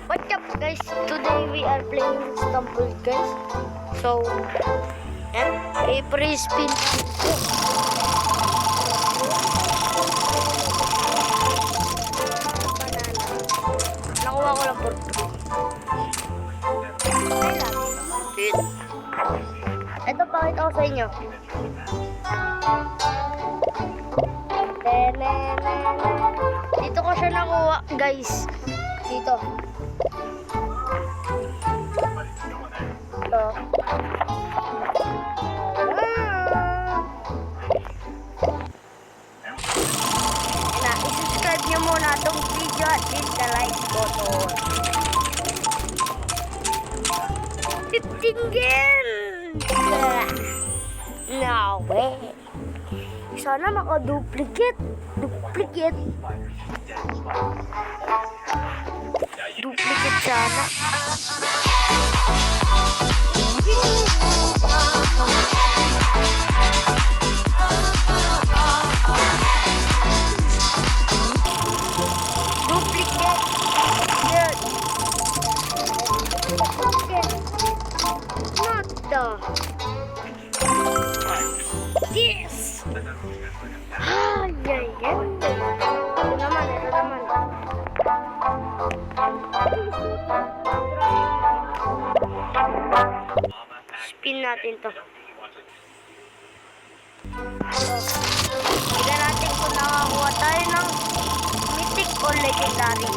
What's up guys? Today we are playing Stumble guys. So, and April spin. Nakuha ko lang po. Ito pakita ko sa inyo. Dito ko siya nakuha guys. Dito. Ito. I-subscribe nyo muna itong video at hit the like button. 15 games! No way! Sana maka-duplicate. Duplicate sana. Yes! Ay, ay, ay. Ito naman. Spin natin to. Tignan natin kung nakakuha tayo ng mythic or legendary.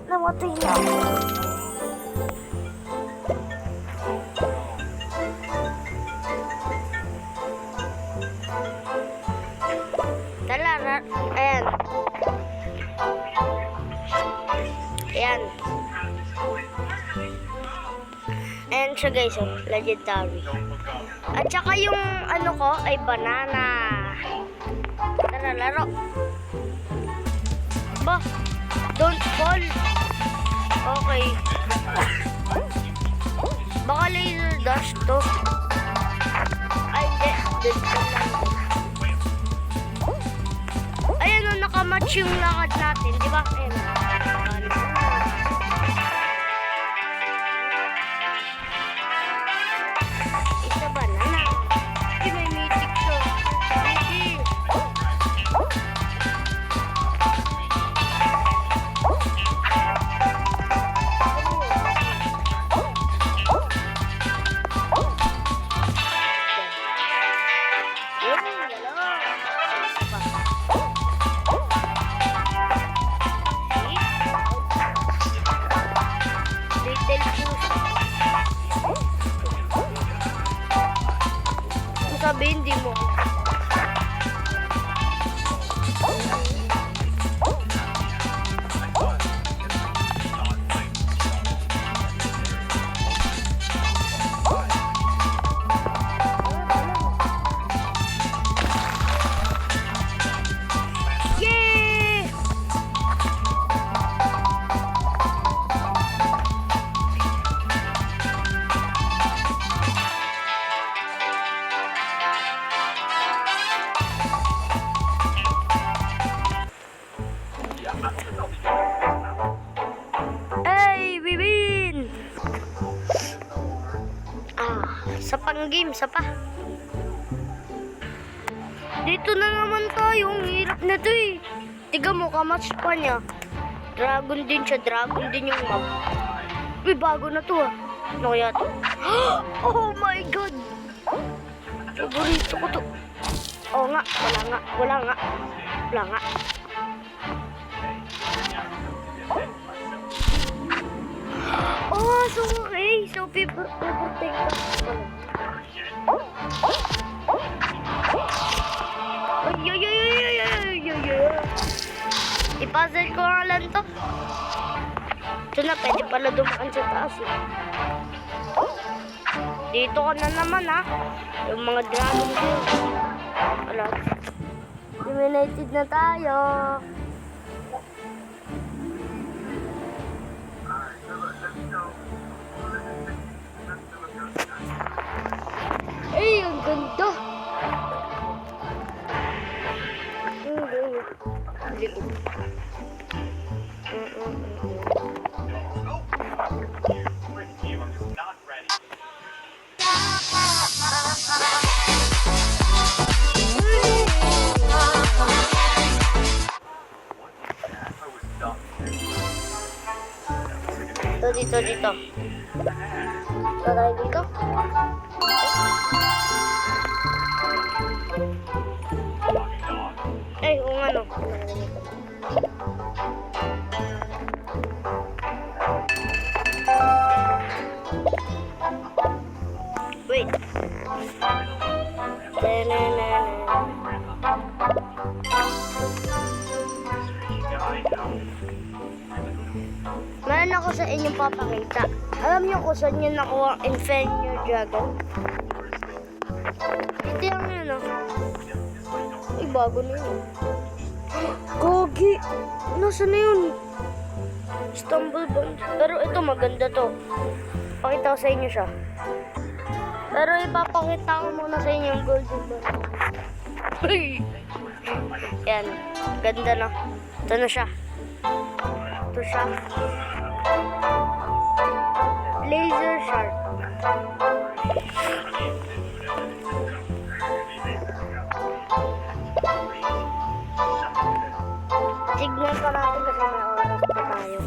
Namatay na ako. Ayan. Ayan siya guys, oh, legendary. At saka yung ano ko ay banana. Tara, laro. Ba, don't fall. Okay. Baka laser dash to. Ay, hindi. Don't fall lang. Ayan o, nakamatch yung lakad natin, di ba? Ayan. It's a banana. Hindi may mythic to. Sabi hindi mo. Hey, we win! Sa pang-game, sa pa. Dito na naman tayo. Ang hirap na to eh. Tiga mo, kamatch pa niya. Dragon din siya. Dragon din yung map. Uy, bago na to ah. Ano kaya to? Oh my God! Paborito ko to. Oo nga. Wala nga. Oh, so okay. So, paper take ka. I-puzzle ko nga lang to. Ito na, pwede pala dumaan sa taas eh. Dito ka na naman ha. Yung mga dragon ko. Wala. Eliminated na tayo. Ay, ang ganda. Likod. Dito. Taray dito. Ay, kung ano. Wait. Meron ako sa inyong papakita. Alam niyo kung saan nyo nakuha ang Inferno Dragon? Ito yung yun, oh. Ay, bago na yun. Gogi! Nasaan na yun? Stumble Bones. Pero ito, maganda to. Pakita ko sa inyo siya. Pero ipapakita ko muna sa inyo yung Golden Bone. Yan. Ganda na. Ito na siya. Ito siya. Laser Shark. Tignan pa natin kasi may oras pa tayo.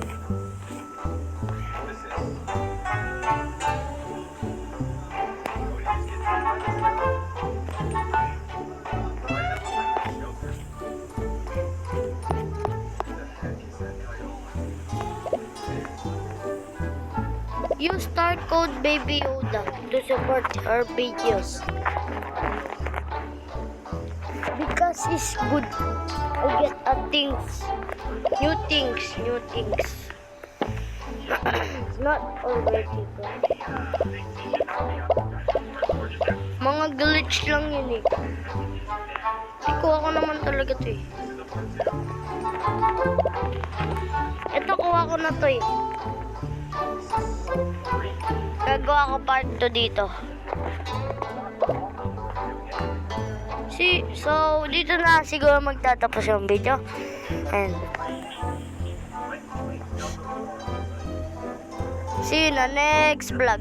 Use start code Baby Yoda to support our videos. Because it's good. I get new things. It's not already good. Mga glitch lang yun eh. Kuha ko naman talaga to eh. Ito kuha ko na to eh. Gagawa ko part 2 dito. So, dito na siguro magtatapos yung video. And see you in the next vlog.